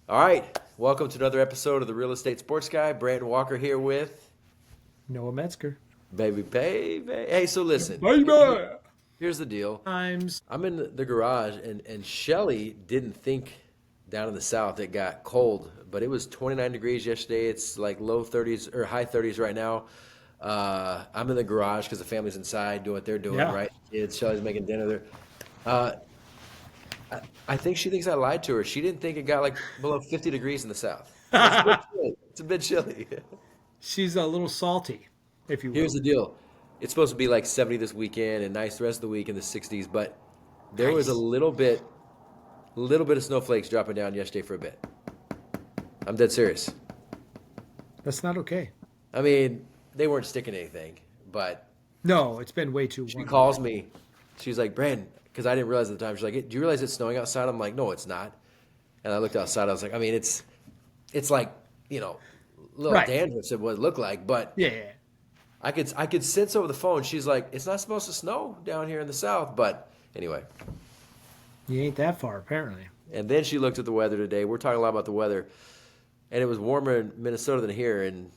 All right, welcome to another episode of the Real Estate Sports Guy. Brandon Walker here with Noah Metzger. baby. Hey, so listen, Baby! here's the deal. Times. I'm in the garage, and Shelly didn't think down in the south it got cold, but it was 29 degrees yesterday. It's like low 30s or high 30s right now. I'm in the garage because the family's inside doing what they're doing, Yeah. right? Kids, Shelly's making dinner there. Uh, I think she thinks I lied to her. She didn't think it got like below 50 degrees in the south. It's a bit chilly. It's a bit chilly. She's a little salty, if you Here's will. the deal. It's supposed to be like 70 this weekend and nice the rest of the week in the 60s, but there was a Nice. little bit of snowflakes dropping down yesterday for a bit. I'm dead serious. That's not okay. I mean, they weren't sticking anything, but No, it's been way too she warm calls today. me. She's like, Brandon, because I didn't realize at the time. She's like, do you realize it's snowing outside? I'm like, no, it's not. And I looked outside. I was like, I mean, it's like, you know, little Right. dandruffs of what it looked like, but Yeah. I could sense over the phone. She's like, it's not supposed to snow down here in the south, but anyway. You ain't that far, apparently. And then she looked at the weather today. We're talking a lot about the weather, and it was warmer in Minnesota than here. And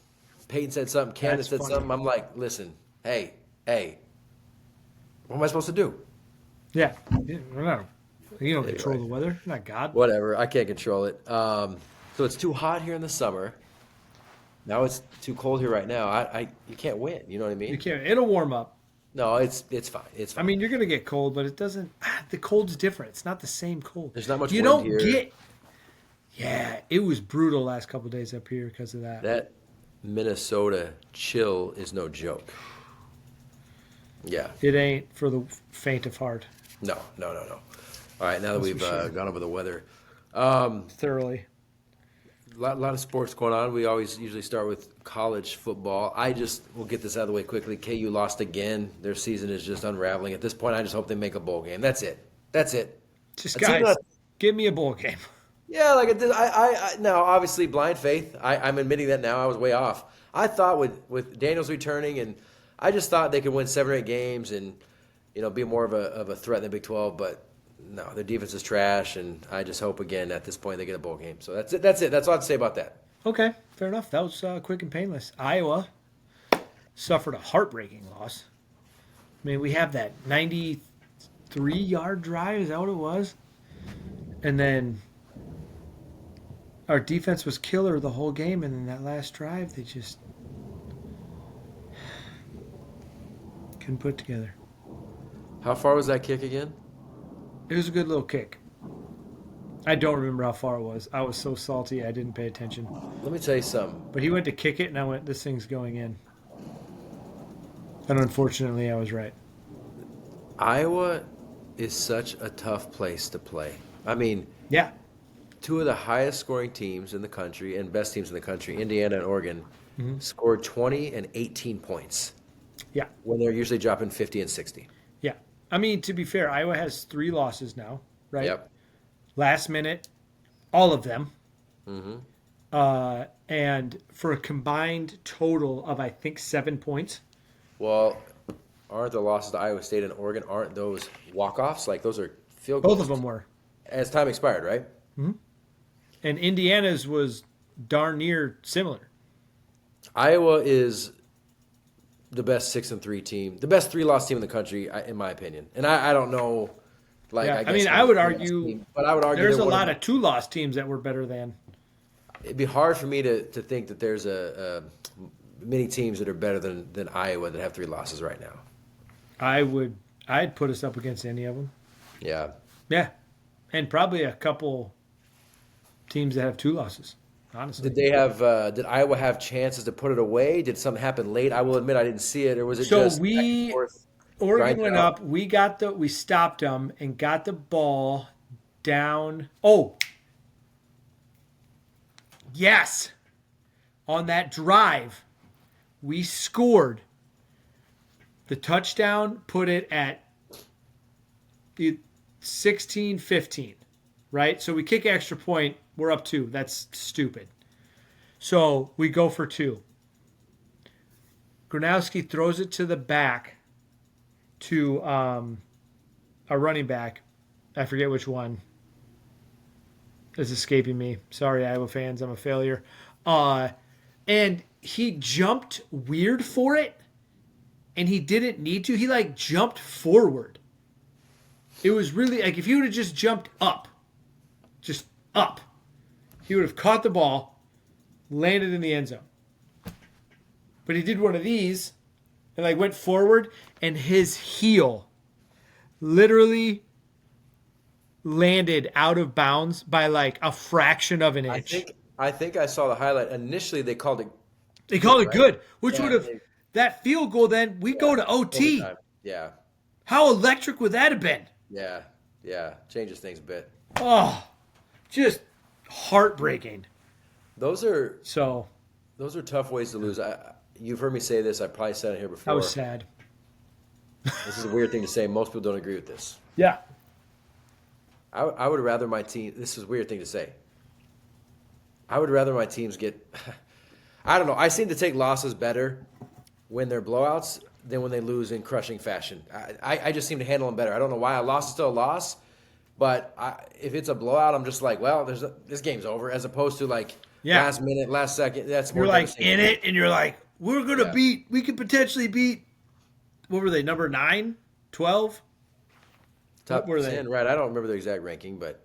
Peyton said something, Candace That's said funny. something. I'm like, listen, hey, what am I supposed to do? Yeah. No. You don't control Anyway, the weather. You're not God. whatever. I can't control it. So it's too hot here in the summer. Now it's too cold here right now. You can't win. You know what I You mean? can't. It'll warm up. No, it's fine. It's I fine. mean, you're going to get cold, but it doesn't. The cold's different. It's not the same cold. There's not much You wind don't here. get. Yeah. It was brutal last couple days up here because of that. That Minnesota chill is no joke. Yeah. It ain't for the faint of heart. No. All right, now that That's we've for sure. gone over the weather, Thoroughly. lot of sports going on. We always usually start with college football. We'll get this out of the way quickly. KU lost again. Their season is just unraveling. At this point, I just hope they make a bowl game. That's it. That's it. Just A team guys, that, give me a bowl game. yeah, like it did- I now obviously blind faith. I'm admitting that now. I was way off. I thought with Daniels returning, and I just thought they could win 7 or 8 games and be more of a threat in the Big 12. But no, their defense is trash, and I just hope again at this point they get a bowl game. So that's it. That's it. That's all I have to say about that. Okay, fair enough. That was quick and painless. Iowa suffered a heartbreaking loss. I mean, we have that 93-yard drive. Is that what it was? And then our defense was killer the whole game. And then that last drive, they just couldn't put together. How far was that kick again? It was a good little kick. I don't remember how far it was. I was so salty I didn't pay attention. Let me tell you something. But he went to kick it, and I went, this thing's going in. And unfortunately, I was right. Iowa is such a tough place to play. I mean, Yeah. two of the highest scoring teams in the country and best teams in the country, Indiana and Oregon, scored 20 and 18 points Yeah. when they're usually dropping 50 and 60. Yeah. I mean, to be fair, Iowa has 3 losses now, right? Yep. Last minute, all of them. hmm And for a combined total of, I think, 7 points. Well, aren't the losses to Iowa State and Oregon, aren't those walk-offs? Like those are field Both of goals them were. as time expired, right? And Indiana's was darn near similar. Iowa is the best 6-3 team, the best 3-loss team in the country, in my opinion. And I don't know, like Yeah. I I guess mean, they're I the would 3-loss argue team, but I would argue there's they're a one lot of of 2-loss teams that were better than. it'd be hard for me to think that there's many teams that are better than Iowa that have 3 losses right now. I'd put us up against any of them. Yeah. Yeah. And probably a couple teams that have 2 losses, honestly. Did Iowa have chances to put it away? Did something happen late? I will admit I didn't see it, or was it So just back and we forth, Oregon grind it went out? up. We stopped them and got the ball down. Oh, yes. On that drive, we scored. The touchdown put it at 16-15, right? So we kick extra point. We're up 2. That's stupid. So we go for 2. Gronowski throws it to the back to a running back. I forget which one. It's escaping me. Sorry, Iowa fans. I'm a failure. And he jumped weird for it, and he didn't need to. He like jumped forward. It was really like if he would have just jumped up, just up, he would have caught the ball, landed in the end zone. But he did one of these and like went forward, and his heel literally landed out of bounds by like a fraction of an inch. I think I saw the highlight. Initially, they called it They called it right? good, which Yeah, would have that field goal. Then we go to OT. overtime. Yeah, How electric would that have been? yeah, yeah. Changes things a bit. Oh, just heartbreaking. Those are So tough ways to lose. You've heard me say this. I probably said it here before. I was sad. This is a weird thing to say. Most people don't agree with this. Yeah. I would rather my team. This is a weird thing to say. I would rather my teams get. I don't know. I seem to take losses better when they're blowouts than when they lose in crushing fashion. I just seem to handle them better. I don't know why. A loss is still a loss, but if it's a blowout, I'm just like, well, this game's over. As opposed to like last minute, last second. That's more You're like devastating. in it, and you're like, we're gonna Yeah. beat. We could potentially beat. What were they? Number 9, 12? Top what were they? 10, right? I don't remember the exact ranking, but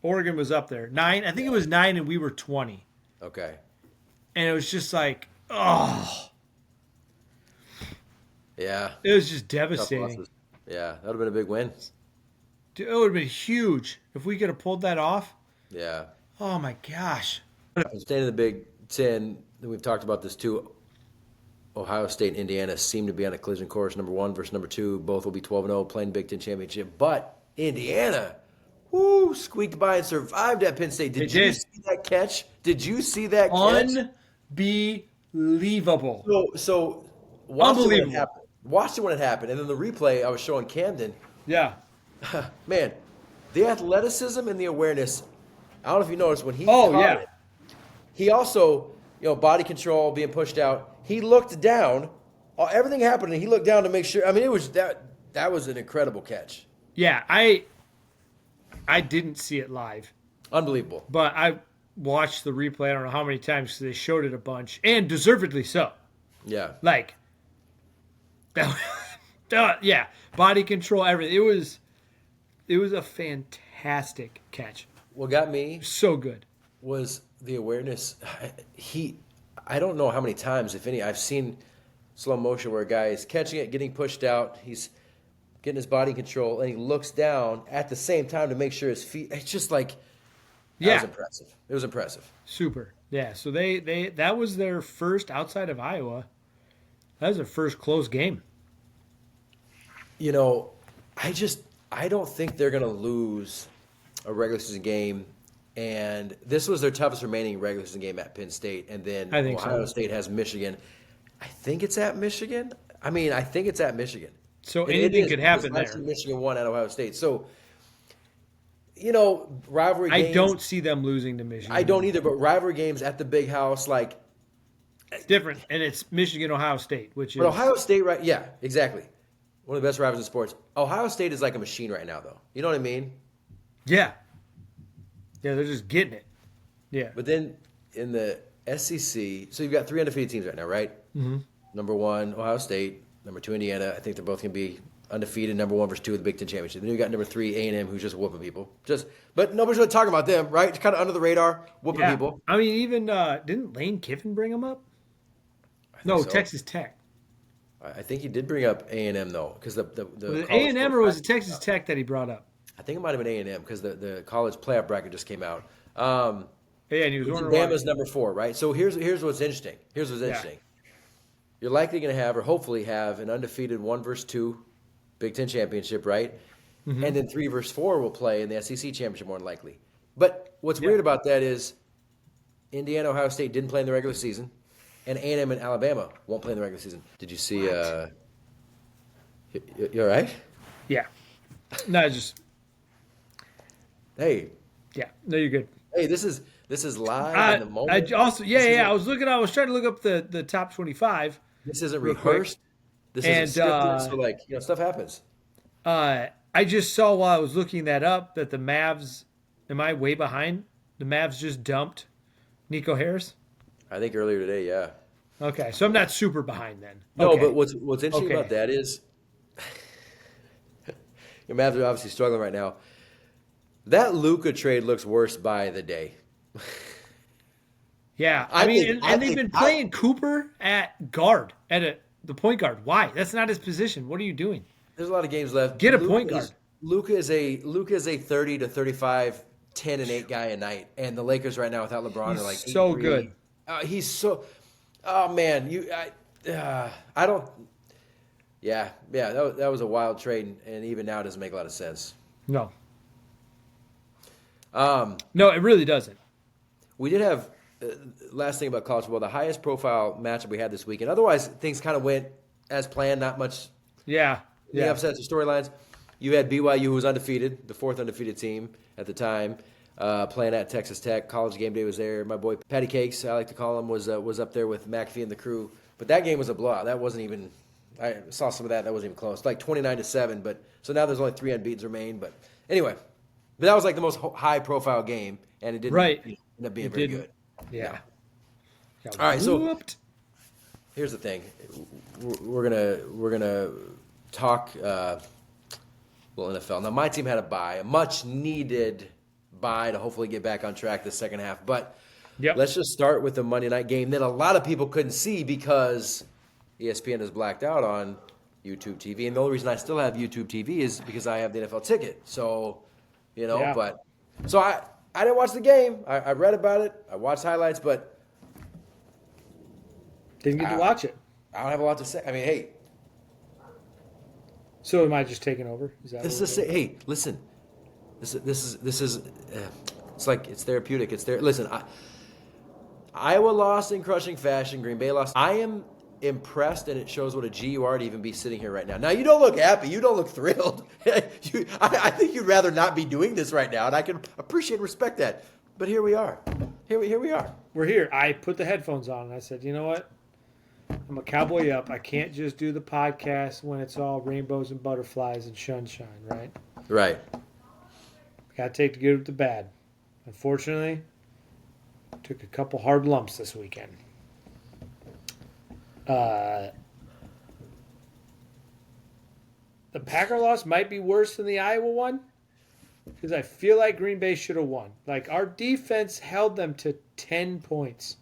Oregon was up there. 9. I think it was 9, and we were 20. okay. And it was just like, oh, Yeah. it was just Tough devastating. losses. Yeah, that would have been a big win. Dude, it would have been huge if we could have pulled that off. Yeah. Oh my gosh. Staying in the Big Ten, we've talked about this too. Ohio State and Indiana seem to be on a collision course. Number 1 versus number 2. Both will be 12-0 playing Big Ten championship. But Indiana, squeaked by and survived at Penn State. Did you see that catch? Did you see that catch? Unbelievable. So watched it when it Unbelievable. happened. Watched it when it happened. And then the replay I was showing Camden. Yeah. Man, the athleticism and the awareness. I don't know if you noticed when he Oh, caught yeah. it, he also, body control, being pushed out. He looked down. Everything happened, and he looked down to make sure. I mean, it was that was an incredible catch. Yeah, I didn't see it live, Unbelievable. but I watched the replay. I don't know how many times 'cause they showed it a bunch, and deservedly so. Yeah. Like, yeah, body control, everything. It was a fantastic catch. What got me So good. was the awareness. I don't know how many times, if any, I've seen slow motion where a guy is catching it, getting pushed out. He's getting his body control, and he looks down at the same time to make sure his feet. It's just like that Yeah, was impressive. It was impressive. super. Yeah, so they that was their first outside of Iowa. That was their first close game. I don't think they're going to lose a regular season game. And this was their toughest remaining regular season game at Penn State. And then I think so. Ohio State has Michigan. I think it's at Michigan. I think it's at Michigan. So And anything it is, could happen because last there. year Michigan won at Ohio State. So, rivalry games. I don't see them losing to Michigan. I don't either, but rivalry games at the big house, like, It's different, and it's Michigan, Ohio State, which is but Ohio State, right? Yeah, exactly. One of the best rivals in sports. Ohio State is like a machine right now, though. You know what I mean? yeah, they're just getting it. Yeah, But then in the SEC, so you've got 3 undefeated teams right now, right? Mm-hmm. Number 1, Ohio State. Number 2, Indiana. I think they're both going to be undefeated. Number 1 versus 2 of the Big Ten championship. Then you got number 3, A&M, who's just whooping people. But nobody's really talking about them, right? Kind of under the radar, whooping yeah. people. I mean, even didn't Lane Kiffin bring them up? No, so. Texas Tech. I think he did bring up A&M though, because the Was it college A&M or was it Texas Tech that he brought up? I think it might have been A&M because the college playoff bracket just came out. Yeah, and he was wondering why. Bama's number 4, right? So here's what's interesting. You're likely going to have, or hopefully have, an undefeated 1 versus 2 Big Ten championship, right? Mm-hmm. And then 3 versus 4 will play in the SEC championship more than likely. But what's weird about that is Indiana, Ohio State didn't play in the regular season, and A&M and Alabama won't play in the regular season. Did you see? You all right? Yeah. No, just Hey, no, you're good. hey, this is live in the moment. I also I was trying to look up the top 25. This isn't real quick. rehearsed. This isn't scripted. So stuff happens. I just saw while I was looking that up that the Mavs. Am I way behind? The Mavs just dumped Nico Harris. I think earlier today, yeah. Okay, so I'm not super behind then. No, Okay. but what's interesting Okay. about that is the Mavs are obviously struggling right now. That Luka trade looks worse by the day. Yeah, I mean, think- and they've been playing Cooper at guard, the point guard. Why? That's not his position. What are you doing? There's a lot of games left. Get a point guard. Luka is a 30 to 35, 10 and 8 guy a night, and the Lakers right now without LeBron He's are like so 8-3. good. He's so. Oh man, I don't. Yeah. That was a wild trade, and even now it doesn't make a lot of sense. No, No, it really doesn't. we did have last thing about college football, the highest profile matchup we had this weekend. Otherwise, things kind of went as planned. Not much Yeah, the upsets or storylines. You had BYU, who was undefeated, the fourth undefeated team at the time, playing at Texas Tech. College game day was there. My boy Patty Cakes, I like to call him, was up there with McAfee and the crew. But that game was a blowout. That wasn't even. I saw some of that. That wasn't even close. Like 29-7. But so now there's only 3 unbeatens remain. But anyway, that was like the most high profile game, and it didn't end up being very good. Yeah. All right, so Whooped. here's the thing. We're gonna talk NFL. Now my team had a bye, a much needed bye to hopefully get back on track the second half. But Yep. let's just start with the Monday night game that a lot of people couldn't see because ESPN is blacked out on YouTube TV. And the only reason I still have YouTube TV is because I have the NFL ticket. So, Yeah. but so I didn't watch the game. I read about it. I watched highlights, but Didn't get to watch it. I don't have a lot to say. I mean, hey, So am I just taking over? Is that this what is we're doing? hey, listen. This is it's like it's therapeutic. It's there. Listen, Iowa lost in crushing fashion. Green Bay lost. I am impressed, and it shows what a G you are to even be sitting here right now. Now you don't look happy. You don't look thrilled. I think you'd rather not be doing this right now, and I can appreciate and respect that. But here we are. Here we are. We're here. I put the headphones on and I said, you know what? I'm a cowboy up. I can't just do the podcast when it's all rainbows and butterflies and sunshine, right? Right. Got to take the good with the bad. Unfortunately, took a couple hard lumps this weekend. The Packer loss might be worse than the Iowa one because I feel like Green Bay should have won. Like, our defense held them to 10 points.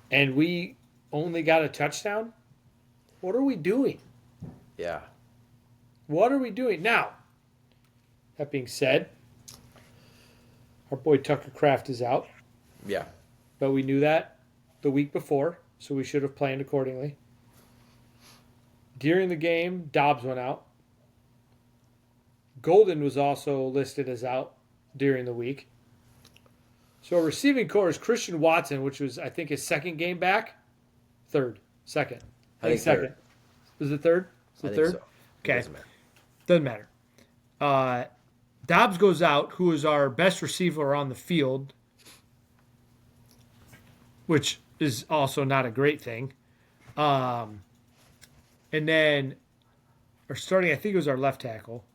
And we only got a touchdown? What are we doing? Yeah. What are we doing? Now, that being said, our boy Tucker Kraft is out, Yeah. but we knew that the week before, so we should have planned accordingly. During the game, Dobbs went out. Golden was also listed as out during the week. So our receiving core is Christian Watson, which was, I think, his second game back. Second. I think second. third. Was it third? Was I it think third? so. It Okay. doesn't matter. Doesn't matter. Dobbs goes out, who is our best receiver on the field, which is also not a great thing. And then our starting, I think it was our left tackle,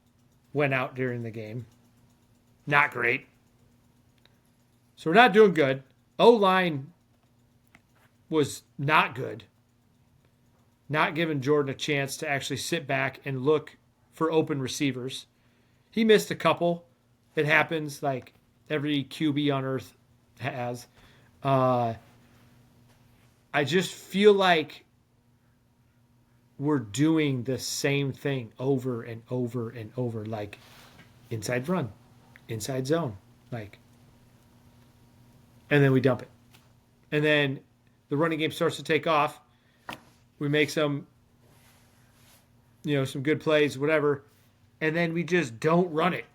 went out during the game. Not great. So we're not doing good. O-line was not good. Not giving Jordan a chance to actually sit back and look for open receivers. He missed a couple. It happens like every QB on earth has. I just feel like we're doing the same thing over and over and over, like inside run, inside zone, like, and then we dump it. And then the running game starts to take off. We make some, some good plays, whatever, and then we just don't run it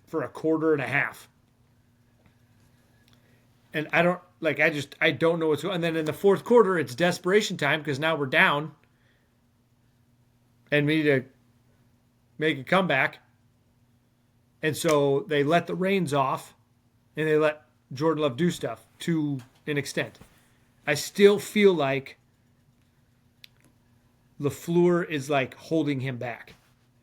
for a quarter and a half. And I don't know what's going on. And then in the fourth quarter, it's desperation time because now we're down and we need to make a comeback. And so they let the reins off and they let Jordan Love do stuff to an extent. I still feel like LaFleur is like holding him back.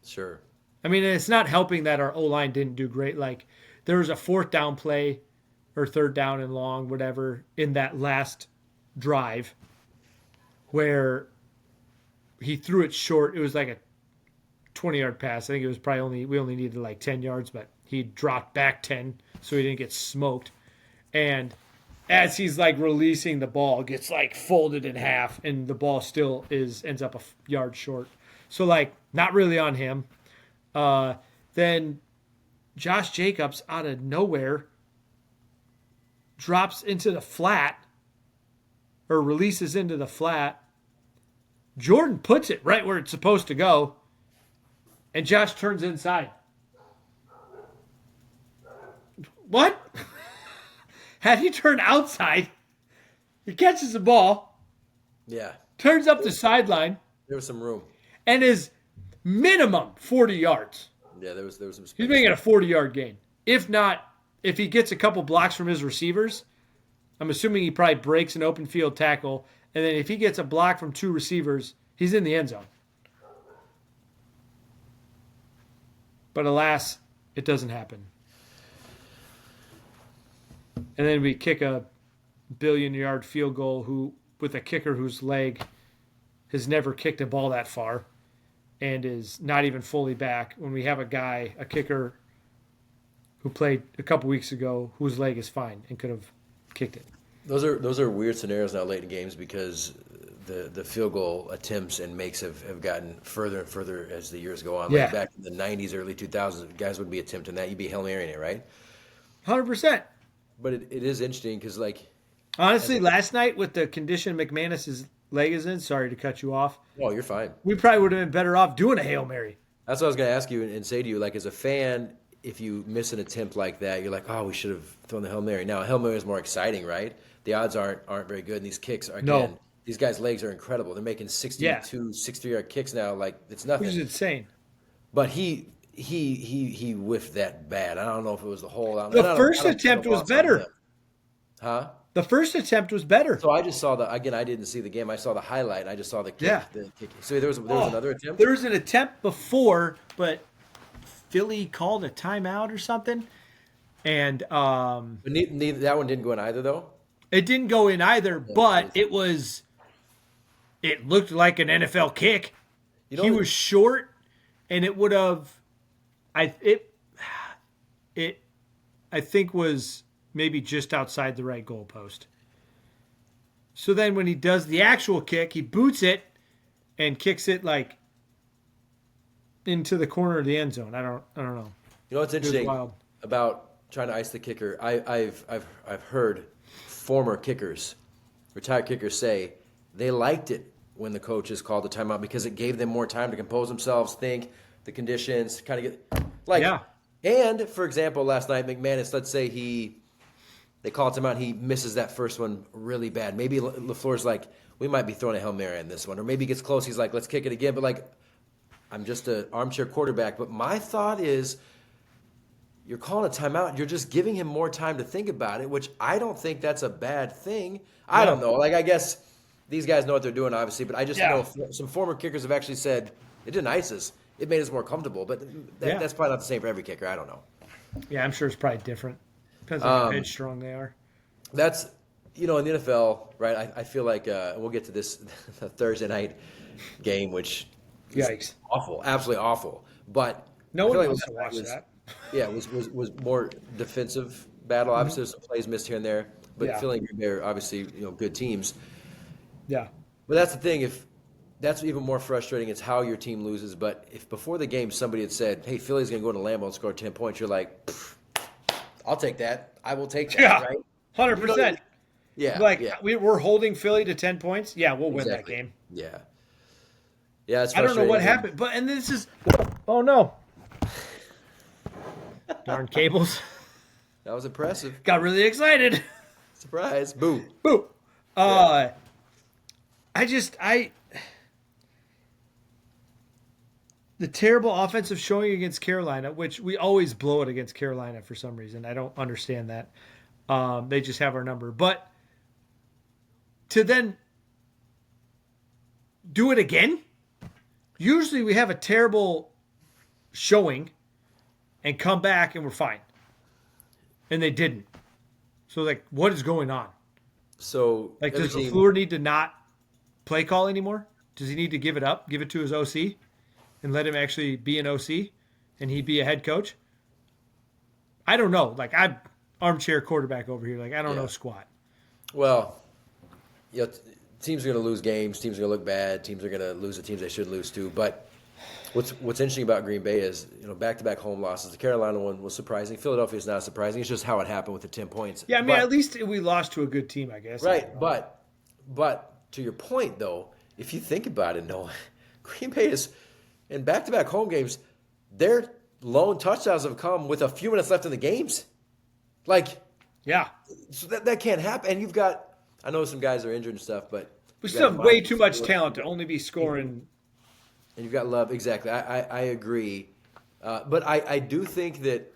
Sure. I mean, it's not helping that our O-line didn't do great. Like, there was a fourth down play or third down and long, whatever, in that last drive where he threw it short. It was like a 20-yard pass. I think it was probably we only needed like 10 yards, but he dropped back 10 so he didn't get smoked. And as he's like releasing the ball, it gets like folded in half, and the ball still ends up a yard short. So like not really on him. Then Josh Jacobs out of nowhere drops into the flat or releases into the flat. Jordan puts it right where it's supposed to go, and Josh turns inside. What? Had he turned outside, he catches the ball, Yeah. turns up the sideline, There was some room. and is minimum 40 yards. Yeah, there was some space. He's making a 40-yard gain. If not, if he gets a couple blocks from his receivers, I'm assuming he probably breaks an open field tackle, and then if he gets a block from two receivers, he's in the end zone. But alas, it doesn't happen. And then we kick a billion-yard field goal with a kicker whose leg has never kicked a ball that far and is not even fully back, when we have a kicker who played a couple weeks ago whose leg is fine and could have kicked it. Those are weird scenarios now late in games because the field goal attempts and makes have gotten further and further as the years go on. Yeah. Like back in the 90s, early 2000s, guys would be attempting that. You'd be Hail Marying it, right? 100%. But it is interesting because, like, Honestly, last night with the condition McManus's leg is in, sorry to cut you off, oh, you're fine. we probably would have been better off doing a Hail Mary. That's what I was going to ask you and say to you. Like, as a fan, if you miss an attempt like that, you're like, oh, we should have thrown the Hail Mary. Now, a Hail Mary is more exciting, right? The odds aren't very good, and these kicks are, again, No. these guys' legs are incredible. They're making 62, 63-yard kicks now. Like, it's nothing. Which is insane. But he whiffed that bad. I don't know if it was the hole. The first attempt was better. Huh? The first attempt was better. So I just saw I didn't see the game. I saw the highlight, and I just saw the kick. Yeah. The kick. So there was another attempt? There was an attempt before, but Philly called a timeout or something. And But neither, that one didn't go in either, though? it didn't go in either, but it looked like an NFL kick. You know, He was short, and it would have I think was maybe just outside the right goalpost. So then when he does the actual kick, he boots it and kicks it like into the corner of the end zone. I don't know. You know what's interesting wild. about trying to ice the kicker? I've heard former kickers, retired kickers say they liked it when the coaches called the timeout because it gave them more time to compose themselves, think the conditions, kind of get like. Yeah. And for example, last night McManus, let's say they call it timeout, he misses that first one really bad. Maybe LaFleur's like, we might be throwing a Hail Mary in this one, or maybe he gets close. He's like, let's kick it again. But like, I'm just an armchair quarterback. But my thought is, you're calling a timeout. You're just giving him more time to think about it, which I don't think that's a bad thing. I don't know. Like, I guess these guys know what they're doing, obviously. But I just know some former kickers have actually said, it didn't ice us. It made us more comfortable. But that's probably not the same for every kicker. I don't know. Yeah, I'm sure it's probably different. Depends on how headstrong they are. That's, in the NFL, right, I feel like we'll get to this the Thursday night game, which is Yikes. awful, absolutely awful. But No I one feel wants to like watch that. Yeah, it was more defensive battle. Obviously, there's some plays missed here and there, but Yeah. Philly and Green Bay are obviously good teams. Yeah. But that's the thing. If that's even more frustrating, it's how your team loses. But if before the game somebody had said, "Hey, Philly's going to go to Lambeau and score 10 points," you're like, "I'll take that. I will take that." Yeah. Right? 100%. Yeah. Like, yeah. we're holding Philly to 10 points. Yeah, we'll win that Exactly. game. Yeah. Yeah, it's I don't know what frustrating. happened, and this is. Oh no! Darn cables! That was impressive. Got really excited. Surprise. Boo. Boo! The terrible offensive showing against Carolina, which we always blow it against Carolina for some reason. I don't understand that. They just have our number, but to then do it again. Usually we have a terrible showing and come back and we're fine. and they didn't. So, like, what is going on? So Like, every does team, LaFleur need to not play call anymore? Does he need to give it up, give it to his OC, and let him actually be an OC, and he be a head coach? I don't know. Like, I'm armchair quarterback over here. Like, I don't yeah. know squat. Well, teams are going to lose games. Teams are going to look bad. Teams are going to lose the teams they should lose to. But what's interesting about Green Bay is back-to-back home losses. The Carolina one was surprising. Philadelphia is not surprising. It's just how it happened with the 10 points. Yeah, I mean, But at least we lost to a good team, I guess. right, but to your point though, if you think about it, Noah, Green Bay is in back-to-back home games. Their lone touchdowns have come with a few minutes left in the games. Like, Yeah. so that can't happen. And you've got, I know some guys are injured and stuff, but We you've still got have way Mike too much Stewart, talent to only be scoring. and you've got Love. Exactly, I agree. But I do think that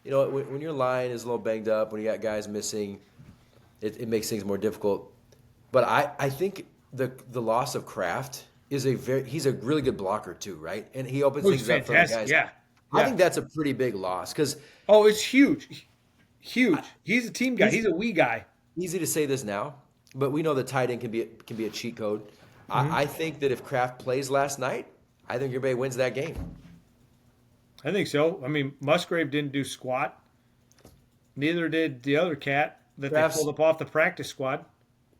when your line is a little banged up, when you got guys missing, it makes things more difficult. But I think the loss of Kraft is he's a really good blocker too, right? And he opens It was things up for the fantastic. guys. Yeah. I think that's a pretty big loss because Oh, it's huge. Huge. He's a team guy. He's a we guy. easy to say this now, but we know the tight end can be a cheat code. I think that if Kraft plays last night, I think Green Bay wins that game. I think so. I mean, Musgrave didn't do squat. Neither did the other cat that Kraft's- they pulled up off the practice squad.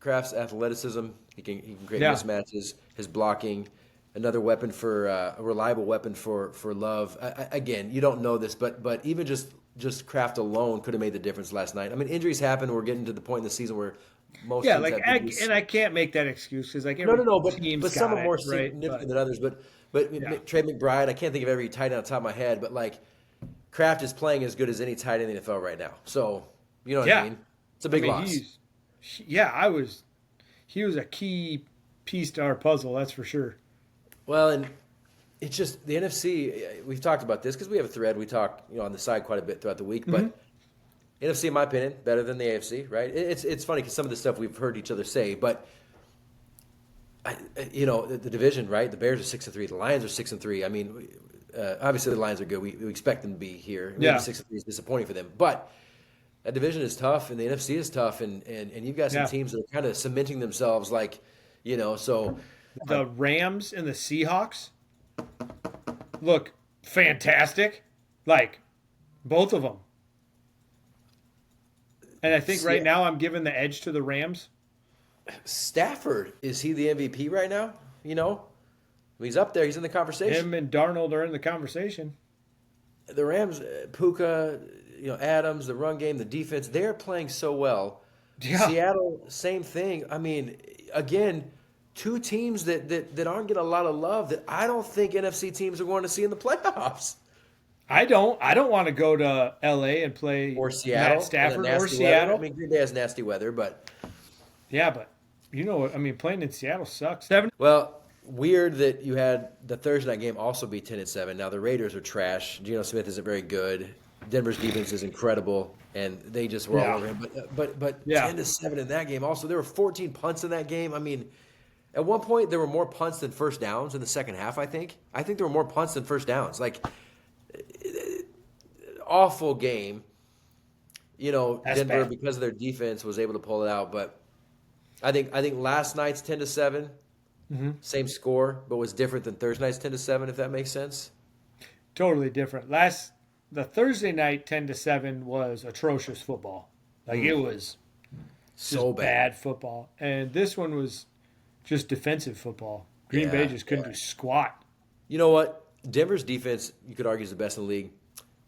Kraft's athleticism, he can create Yeah. mismatches. His blocking, another weapon for a reliable weapon for Love. Again, you don't know this, but even just Kraft alone could have made the difference last night. I mean, injuries happen. We're getting to the point in the season where most Yeah, teams like, have injuries. and I can't make that excuse because like No, but team's some got are more it, right? significant than others. But Yeah. Trey McBride, I can't think of every tight end on top of my head, but like Kraft is playing as good as any tight end in the NFL right now. So you know what I Yeah. mean? It's a big loss. He was a key piece to our puzzle, that's for sure. Well, and it's just the NFC. We've talked about this because we have a thread. We talk on the side quite a bit throughout the week, but NFC, in my opinion, better than the AFC. Right? It's funny because some of the stuff we've heard each other say, but the division, right? The Bears are 6-3. The Lions are 6-3. I mean, obviously the Lions are good. We expect them to be here. Maybe Yeah. 6-3 is disappointing for them, but that division is tough, and the NFC is tough, and you've got some Yeah. teams that are kind of cementing themselves, like so. The Rams and the Seahawks look fantastic, like both of them. And I think right now I'm giving the edge to the Rams. Stafford, is he the MVP right now? He's up there. He's in the conversation. Him and Darnold are in the conversation. The Rams, Puka, Adams, the run game, the defense, they're playing so well. Yeah. Seattle, same thing. I mean, again, two teams that aren't getting a lot of love that I don't think NFC teams are going to see in the playoffs. I don't want to go to LA and play Or Seattle. Matt Stafford and the or nasty Seattle. Weather. I mean, Green Bay has nasty weather, but Yeah, but you know what? I mean, playing in Seattle sucks. well, weird that you had the Thursday night game also be 10-7. Now the Raiders are trash. Geno Smith isn't very good. Denver's defense is incredible, and they just were all over him. But Yeah. 10-7 in that game. Also, there were 14 punts in that game. I mean, at one point there were more punts than first downs in the second half. I think there were more punts than first downs. Like, awful game. That's Denver bad. because of their defense was able to pull it out, but I think last night's 10-7. Same score, but was different than Thursday night's 10-7. If that makes sense. Totally different. The Thursday night 10-7 was atrocious football. Like it was So bad football, and this one was just defensive football. Green Bay just couldn't do squat. You know what? Denver's defense, you could argue, is the best in the league.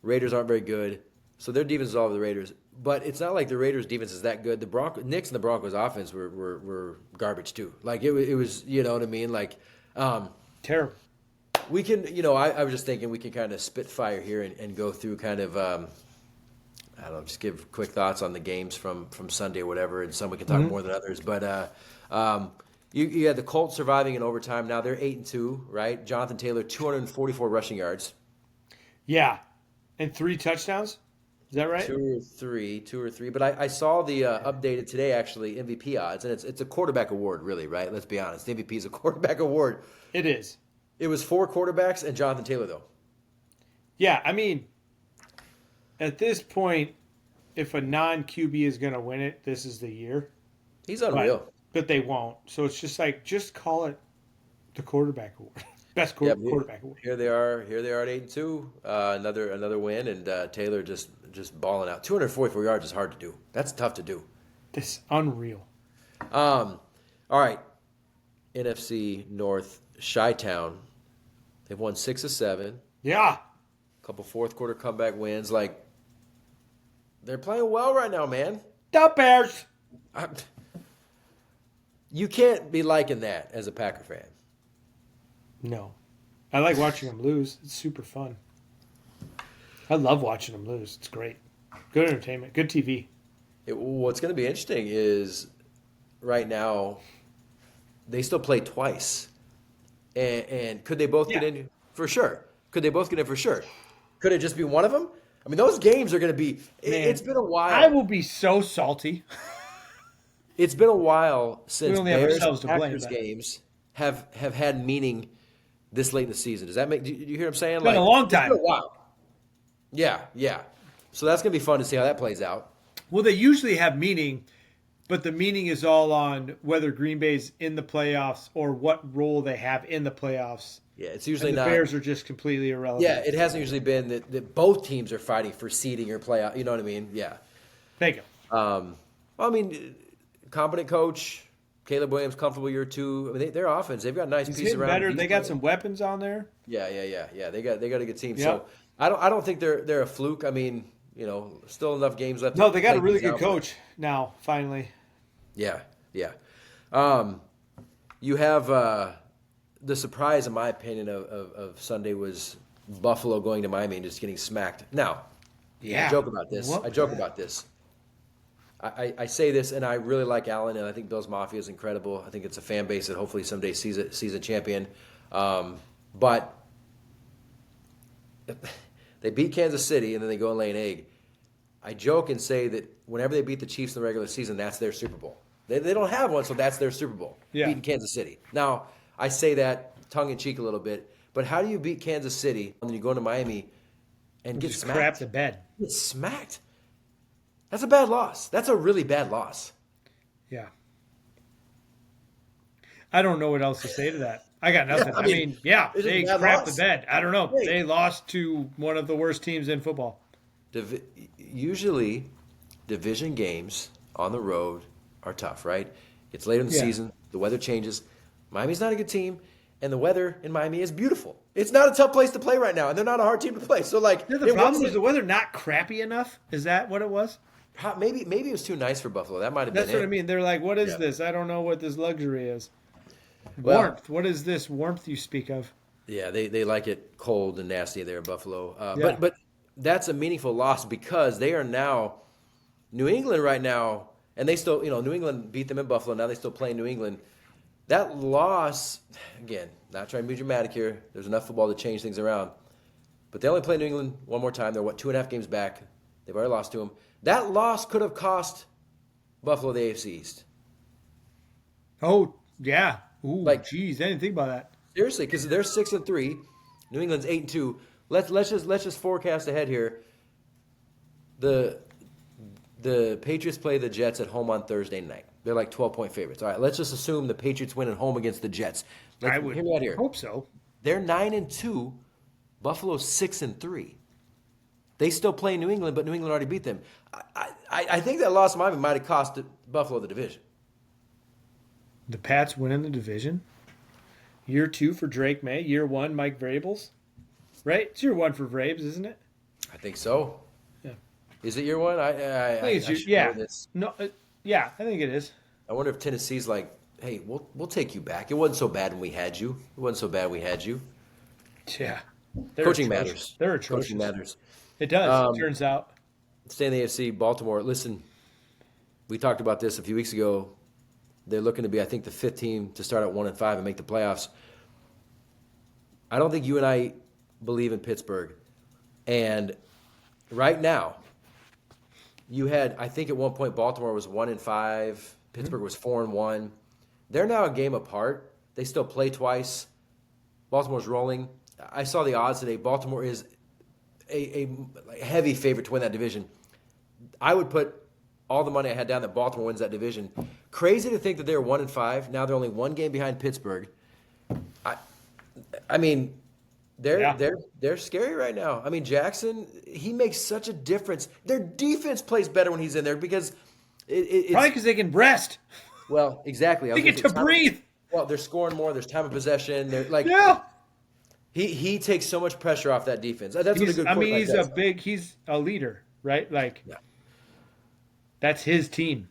Raiders aren't very good, so their defense is all over the Raiders. But it's not like the Raiders' defense is that good. The Knicks and the Broncos' offense were garbage too. Like it was, you know what I mean? Like Terrible. we can, I was just thinking we can kind of spit fire here and go through kind of, I don't know, just give quick thoughts on the games from Sunday or whatever, and some we can talk more than others. But you had the Colts surviving in overtime. Now they're 8-2, right? Jonathan Taylor, 244 rushing yards. Yeah, and 3 touchdowns. Is that right? Two or three. But I saw the updated today, actually, MVP odds, and it's a quarterback award, really, right? Let's be honest. The MVP is a quarterback award. It is. It was 4 quarterbacks and Jonathan Taylor, though. Yeah, I mean, at this point, if a non QB is going to win it, this is the year. He's unreal. But they won't. So it's just like, just call it the quarterback award, best Yeah, quarterback award. here they are. Here they are at 8-2. Another win, and Taylor just balling out. 244 yards is hard to do. That's tough to do. This unreal. All right, NFC North, Chi-Town. They've won 6 of 7. Yeah. A couple fourth quarter comeback wins. Like, they're playing well right now, man. The Bears. You can't be liking that as a Packer fan. No. I like watching them lose. It's super fun. I love watching them lose. It's great. Good entertainment. Good TV. What's going to be interesting is right now they still play twice. And could they both get in? For sure. Could they both get in? For sure. Could it just be one of them? I mean, those games are going to be – it's been a while. I will be so salty. It's been a while since only have Bears ourselves to blame, Packers but- games have had meaning this late in the season. Does that make – do you hear what I'm saying? It's been a long time. It's been a while. Yeah. So that's going to be fun to see how that plays out. Well, they usually have meaning, but the meaning is all on whether Green Bay's in the playoffs or what role they have in the playoffs. Yeah, it's usually And the not – Bears are just completely irrelevant. yeah, it hasn't usually been that both teams are fighting for seeding or playoff. You know what I mean? Yeah. Thank you. Well, I mean, competent coach, Caleb Williams, comfortable year 2. I mean, their offense, they've got nice He's pieces hitting around. better. He's They got playing- some weapons on there. Yeah. They got a good team. Yeah. So I don't think they're a fluke. I mean, still enough games left. No, to they got play a really things good out. coach now, finally. Yeah. You have the surprise, in my opinion, of Sunday was Buffalo going to Miami and just getting smacked. Now, Yeah. I joke about this. What? I say this, and I really like Allen, and I think Bills Mafia is incredible. I think it's a fan base that hopefully someday sees a champion. But they beat Kansas City, and then they go and lay an egg. I joke and say that whenever they beat the Chiefs in the regular season, that's their Super Bowl. They don't have one, so that's their Super Bowl, Yeah. beating Kansas City. Now, I say that tongue-in-cheek a little bit, but how do you beat Kansas City and then you go into Miami and get Just smacked? crap the bed. Get smacked. That's a bad loss. That's a really bad loss. Yeah. I don't know what else to say to that. I got nothing. Yeah, I mean, it's a they bad crap loss. the bed. I don't know. Hey. They lost to one of the worst teams in football. Usually, division games on the road are tough, right? It's later in the Yeah. season. The weather changes. Miami's not a good team, and the weather in Miami is beautiful. It's not a tough place to play right now, and they're not a hard team to play. So, like, The it problem wasn't- was the weather not crappy enough. Is that what it was? maybe it was too nice for Buffalo. That might have been That's what it. I mean. They're like, what is Yeah. this? I don't know what this luxury is. Well- Warmth. What is this warmth you speak of? Yeah, they like it cold and nasty there in Buffalo. Yeah. But that's a meaningful loss because they are now New England right now, and they still New England beat them in Buffalo. Now they still play in New England. That loss, again, not trying to be dramatic here. There's enough football to change things around, but they only play New England one more time. They're 2.5 games back. They've already lost to them. That loss could have cost Buffalo the AFC East. Oh, yeah. Ooh, Like- geez. I didn't think about that. Seriously, because they're 6-3, New England's 8-2. Let's just forecast ahead here. The Patriots play the Jets at home on Thursday night. They're like 12-point favorites. All right, let's just assume the Patriots win at home against the Jets. I would hear me out here. hope so. They're 9-2. Buffalo's 6-3. They still play New England, but New England already beat them. I think that loss to Miami might have cost Buffalo the division. The Pats winning the division. Year 2 for Drake May. Year 1, Mike Vrabels. Right? It's year 1 for Vrabes, isn't it? I think so. Yeah. Is it year one? I think it's should yeah. know this. No, yeah, I think it is. I wonder if Tennessee's like, hey, we'll take you back. It wasn't so bad when we had you. It wasn't so bad we had you. Yeah. They're Coaching atrocious. matters. They're atrocious. Coaching matters. It does, it turns out. Stay in the AFC. Baltimore, listen, we talked about this a few weeks ago. They're looking to be, I think, the 5th team to start at 1-5 and make the playoffs. I don't think you and I believe in Pittsburgh. And right now, you had, I think at one point, Baltimore was 1-5. Pittsburgh was 4-1. They're now a game apart. They still play twice. Baltimore's rolling. I saw the odds today. Baltimore is a heavy favorite to win that division. I would put all the money I had down that Baltimore wins that division. Crazy to think that they were 1-5. Now they're only one game behind Pittsburgh. I mean, they're scary right now. I mean, Jackson, he makes such a difference. Their defense plays better when he's in there because it's Probably because they can rest. well, exactly. They get to breathe. Well, they're scoring more. There's time of possession. They're like, Yeah. he takes so much pressure off that defense. That's what a good quarterback does. He's a leader, right? Like, Yeah. that's his team.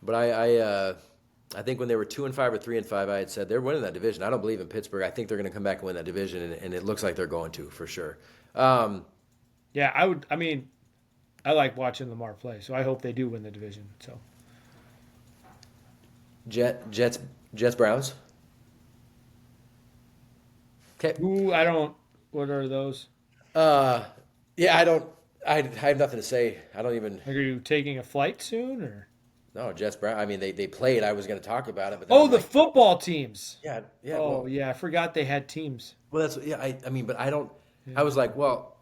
But I think when they were 2-5 or 3-5, I had said they're winning that division. I don't believe in Pittsburgh. I think they're going to come back and win that division, and it looks like they're going to for sure. Yeah, I would. I mean, I like watching Lamar play, so I hope they do win the division. So Jets, Browns. Okay. Ooh, I don't. What are those? Yeah, I don't. I have nothing to say. I don't even. Are you taking a flight soon, or? No, Jets, Brown. I mean, they played. I was going to talk about it, but then Oh, I'm the like, football teams. yeah. Oh, Well, yeah. I forgot they had teams. well, that's yeah. I mean, but I don't. I was like, well,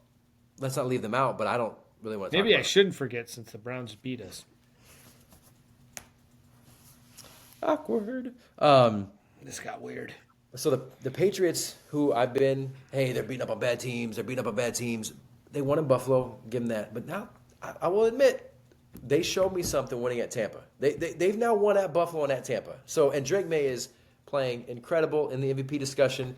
let's not leave them out. But I don't really want to. Maybe talk I about shouldn't forget since the Browns beat us. it. Awkward. This got weird. So the Patriots, who I've been, hey, they're beating up on bad teams. They're beating up on bad teams. They won in Buffalo. Give them that. But now, I will admit, they showed me something winning at Tampa. They've now won at Buffalo and at Tampa. So, and Drake May is playing incredible in the MVP discussion.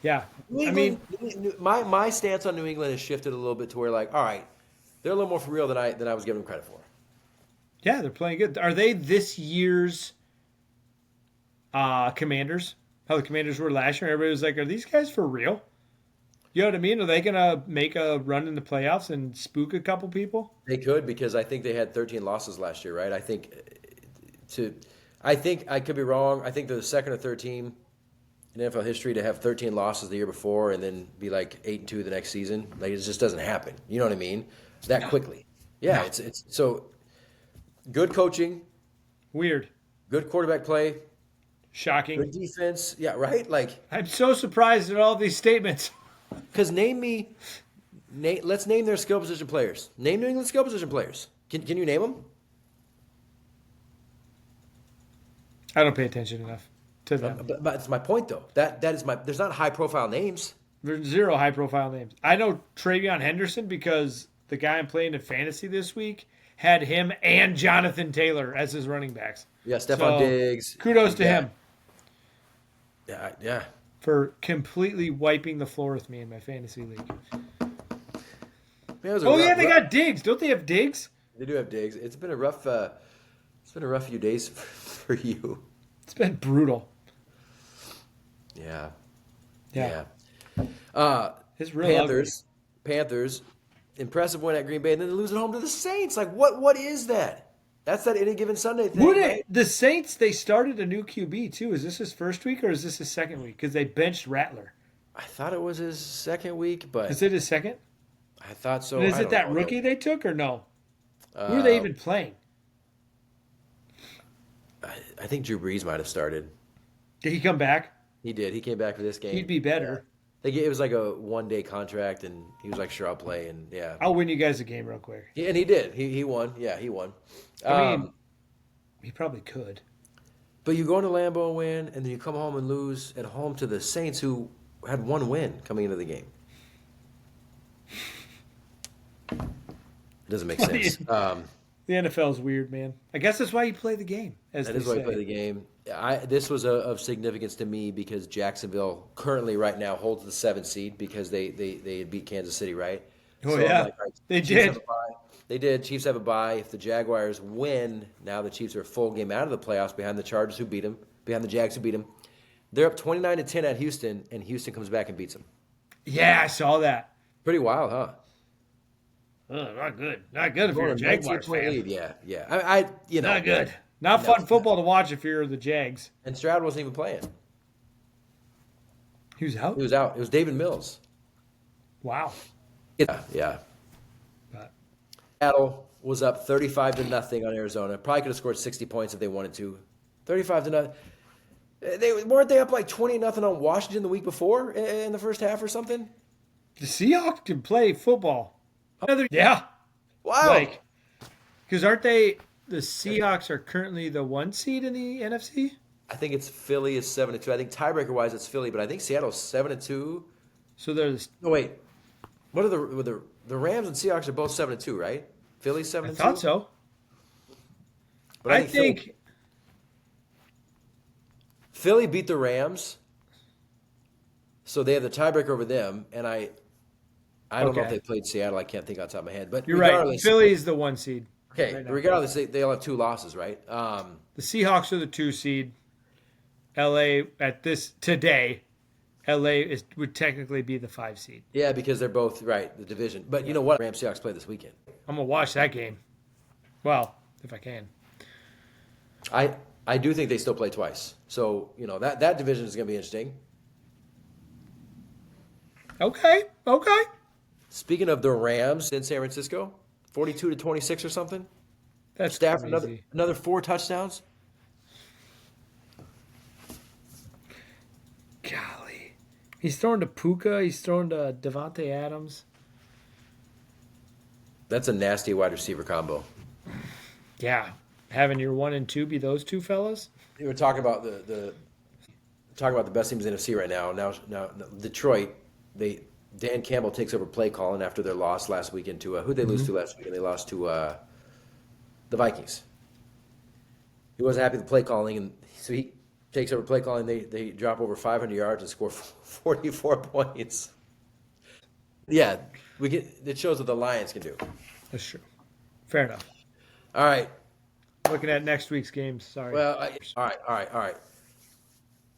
Yeah. New I mean, England, my stance on New England has shifted a little bit to where, like, all right, they're a little more for real than I was giving them credit for. yeah, they're playing good. Are they this year's Commanders? How the Commanders were last year? Everybody was like, are these guys for real? You know what I mean? Are they going to make a run in the playoffs and spook a couple people? They could, because I think they had 13 losses last year, right? I think I could be wrong. I think they're the second or third team in NFL history to have 13 losses the year before and then be like 8-2 the next season. Like, it just doesn't happen. You know what I mean? That quickly. Yeah, No. it's so good coaching, Weird. good quarterback play, Shocking. good defense. Yeah, right? Like, I'm so surprised at all these statements. because let's name their skill position players. Name New England skill position players. Can you name them? I don't pay attention enough to them. But it's my point, though. That is my. There's not high profile names. There's zero high-profile names. I know Travion Henderson because the guy I'm playing in fantasy this week had him and Jonathan Taylor as his running backs. Yeah, Stephon So, Diggs. Kudos to him Yeah. for completely wiping the floor with me in my fantasy league. Man, it was a Oh, rough- yeah, they got Diggs. Don't they have Diggs? They do have Diggs. It's been a rough. It's been a rough few days for you. It's been brutal. Yeah. Yeah. It's real Panthers. Impressive win at Green Bay, and then they lose at home to the Saints. Like, what is that? That's that any given Sunday thing. Right? The Saints, they started a new QB, too. Is this his first week or is this his second week? Because they benched Rattler. I thought it was his second week, but Is it his second? I thought so. And is I it don't that know. rookie they took or no? Who are they even playing? I think Drew Brees might have started. Did he come back? He did. He came back for this game. He'd be better. It was like a 1-day contract, and he was like, "Sure, I'll play." And yeah, I'll win you guys a game real quick. yeah, and he did. He won. Yeah, he won. I mean, he probably could. But you go into Lambeau and win, and then you come home and lose at home to the Saints, who had one win coming into the game. It doesn't make sense. The NFL is weird, man. I guess that's why you play the game, as That they is why say. I play the game. This was of significance to me because Jacksonville currently right now holds the 7th seed because they had beat Kansas City, right? Oh, I'm yeah. all right, They Chiefs did. have a bye. They did. Chiefs have a bye. If the Jaguars win, now the Chiefs are a full game out of the playoffs behind the Chargers who beat them, behind the Jags who beat them. They're up 29-10 at Houston, and Houston comes back and beats them. Yeah, I saw that. Pretty wild, huh? Not good. Not good if you're a Jaguars 19-point fan. lead, yeah. I Not good. Not fun football to watch if you're the Jags. And Stroud wasn't even playing. Who's out? He was out. It was David Mills. Wow. Yeah. But Seattle was up 35-0 on Arizona. Probably could have scored 60 points if they wanted to. 35-0. Weren't they up like 20-0 on Washington the week before in the first half or something? the Seahawks can play football. Yeah. Wow. Like, because aren't they the Seahawks are currently the 1 seed in the NFC? I think it's Philly is 7-2. I think tiebreaker wise it's Philly, but I think Seattle's 7-2. So there's No wait, what are the Rams and Seahawks are both 7-2, right? Philly's I 7-2. thought so. But I Philly, think Philly beat the Rams, so they have the tiebreaker over them. And I don't know if Okay. they played Seattle. I can't think on top of my head. But you're right. regardless, Philly's the 1 seed. okay, right now. regardless, they'll have two losses, right? The Seahawks are the 2 seed. LA at this today, would technically be the 5 seed. Yeah, because they're both right, the division. But you know what? Rams Seahawks play this weekend. I'm gonna watch that game. Well, if I can. I do think they still play twice. So, that division is going to be interesting. Okay. Speaking of the Rams in San Francisco, 42-26 or something. That's Stafford crazy. another 4 touchdowns. Golly. He's throwing to Puka. He's throwing to Devontae Adams. That's a nasty wide receiver combo. Yeah. Having your 1 and 2 be those two fellas? We were talking about the best teams in the NFC right now. Now Detroit, Dan Campbell takes over play calling after their loss last weekend to who'd they lose to last weekend? They lost to the Vikings. He wasn't happy with the play calling, and so he takes over play calling. They drop over 500 yards and score 44 points. Yeah, it shows what the Lions can do. That's true. Fair enough. All right. Looking at next week's games. Sorry. Well, all right.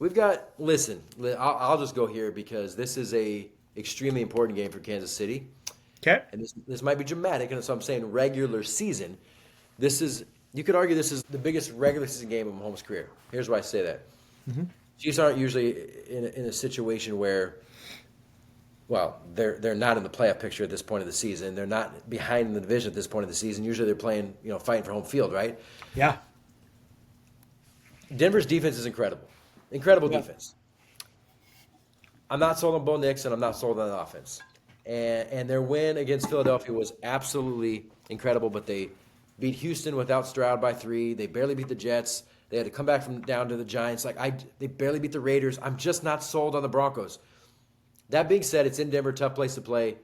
We've got. Listen, I'll just go here because this is a extremely important game for Kansas City, Okay. and this might be dramatic, and so I'm saying regular season. You could argue this is the biggest regular season game of Mahomes' career. Here's why I say that. Chiefs aren't usually in a situation where, well, they're not in the playoff picture at this point of the season. They're not behind in the division at this point of the season. Usually they're playing, fighting for home field, right? Yeah. Denver's defense is incredible. Incredible Yeah. defense. I'm not sold on Bo Nix, and I'm not sold on the offense. And their win against Philadelphia was absolutely incredible, but they beat Houston without Stroud by 3. They barely beat the Jets. They had to come back from down to the Giants. They barely beat the Raiders. I'm just not sold on the Broncos. That being said, it's in Denver, tough place to play.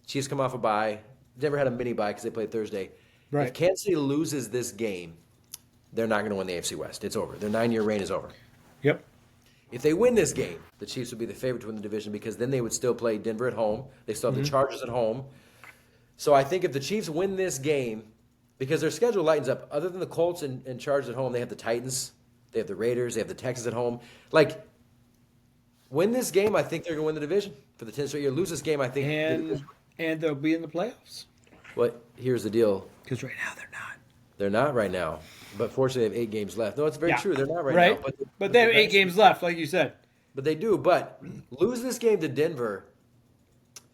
Chiefs come off a bye. Denver had a mini bye because they played Thursday. Right. If Kansas City loses this game, they're not going to win the AFC West. It's over. Their 9-year reign is over. Yep. If they win this game, the Chiefs would be the favorite to win the division because then they would still play Denver at home. They still have the Chargers at home. So I think if the Chiefs win this game, because their schedule lightens up, other than the Colts and Chargers at home, they have the Titans, they have the Raiders, they have the Texans at home. Win this game, I think they're going to win the division for the 10th straight year. Lose this game, I think. And they'll be in the playoffs. Well, here's the deal. Because right now they're not. They're not right now. But fortunately, they have 8 games left. No, it's very true. They're not right now. But they have 8 games left, like you said. But they do. But lose this game to Denver,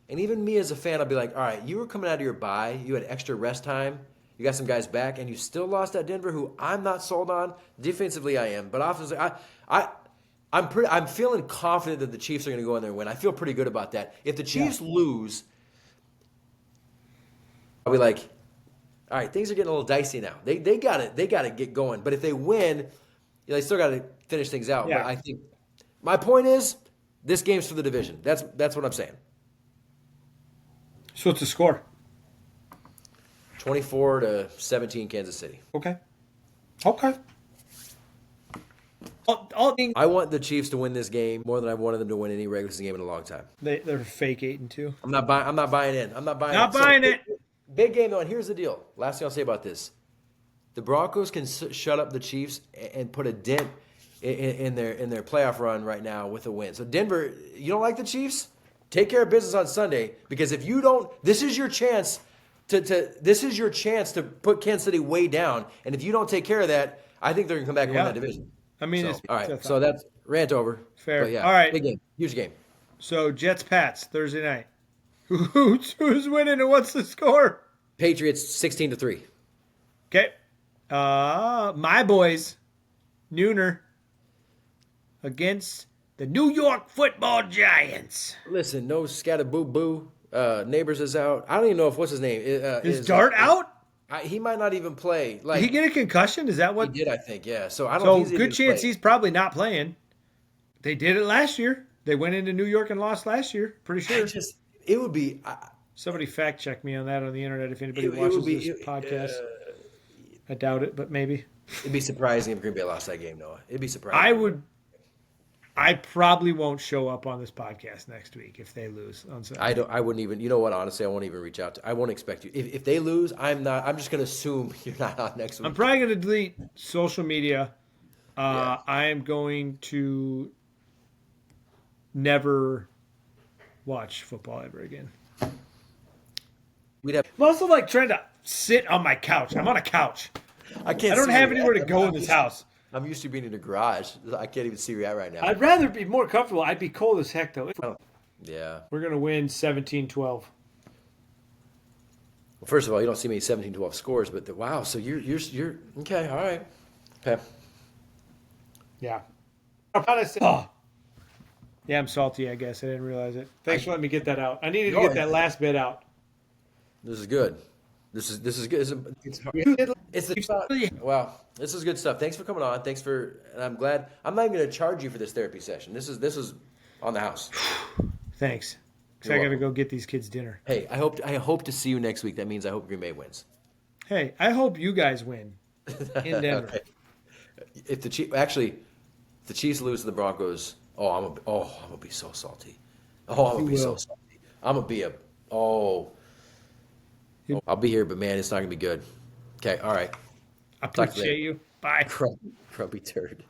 and even me as a fan, I'll be like, all right, you were coming out of your bye. You had extra rest time. You got some guys back, and you still lost at Denver, who I'm not sold on. Defensively, I am. But offensively, I'm feeling confident that the Chiefs are going to go in there and win. I feel pretty good about that. If the Chiefs lose, I'll be like, all right, things are getting a little dicey now. They got it. They got to get going. But if they win, they still got to finish things out. Yeah. But I think my point is, this game's for the division. That's what I'm saying. So what's the score? 24-17, Kansas City. Okay. I want the Chiefs to win this game more than I've wanted them to win any regular season game in a long time. They're fake 8-2. I'm not buying in. Not buying it. Big game though, and here's the deal. Last thing I'll say about this: the Broncos can shut up the Chiefs and put a dent in their playoff run right now with a win. So Denver, you don't like the Chiefs? Take care of business on Sunday, because if you don't, this is your chance to put Kansas City way down. And if you don't take care of that, I think they're gonna come back and win that division. I mean, So, all right. So that's rant over. Fair. But yeah, All right. big game, huge game. So Jets-Pats, Thursday night. Who's winning and what's the score? Patriots 16-3. Okay. My boys, Nooner, against the New York Football Giants. Listen, no scatterboo boo. Neighbors is out. I don't even know if what's his name Is Dart out? He might not even play. Did Like he get a concussion? Is that he what? did, I think. Yeah. So I don't. know So if he's even good chance played. he's probably not playing. They did it last year. They went into New York and lost last year. Pretty I sure. just it would be. Somebody fact check me on that on the internet if anybody It watches would be. this podcast. I doubt it, but maybe. It'd be surprising if Green Bay lost that game, Noah. It'd be surprising. I would. I probably won't show up on this podcast next week if they lose on Sunday. I don't. I wouldn't even. You know what? Honestly, I won't even reach out to. I won't expect you. If they lose, I'm not. I'm just gonna assume you're not on next week. I'm probably going to delete social media. Yeah. I am going to never watch football ever again. We'd have. I'm also like trying to sit on my couch. I'm on a couch. I can't. I don't see have where you're anywhere at. to go in this house. I'm used to being in a garage. I can't even see where you're at right now. I'd rather be more comfortable. I'd be cold as heck, though. Yeah. We're going to win 17-12. Well, first of all, you don't see many 17-12 scores, but wow. So you're okay. All right. Okay. Yeah. Oh. Yeah, I'm salty, I guess. I didn't realize it. Thanks for letting me get that out. I needed to get that last bit out. This is good. This is good. It's the wow. This is good stuff. Thanks for coming on. Thanks for. And I'm glad. I'm not even going to charge you for this therapy session. This is on the house. Thanks. Because You're I got to welcome. go get these kids dinner. Hey, I hope to see you next week. That means I hope Green Bay wins. Hey, I hope you guys win in Denver. Okay. If the Chiefs lose to the Broncos, I'm gonna be so salty. Oh, I'm gonna be so will. salty. I'm gonna be I'll be here, but man, it's not gonna be good. Okay, all right. I Talk to you appreciate you. Bye. Grumpy turd.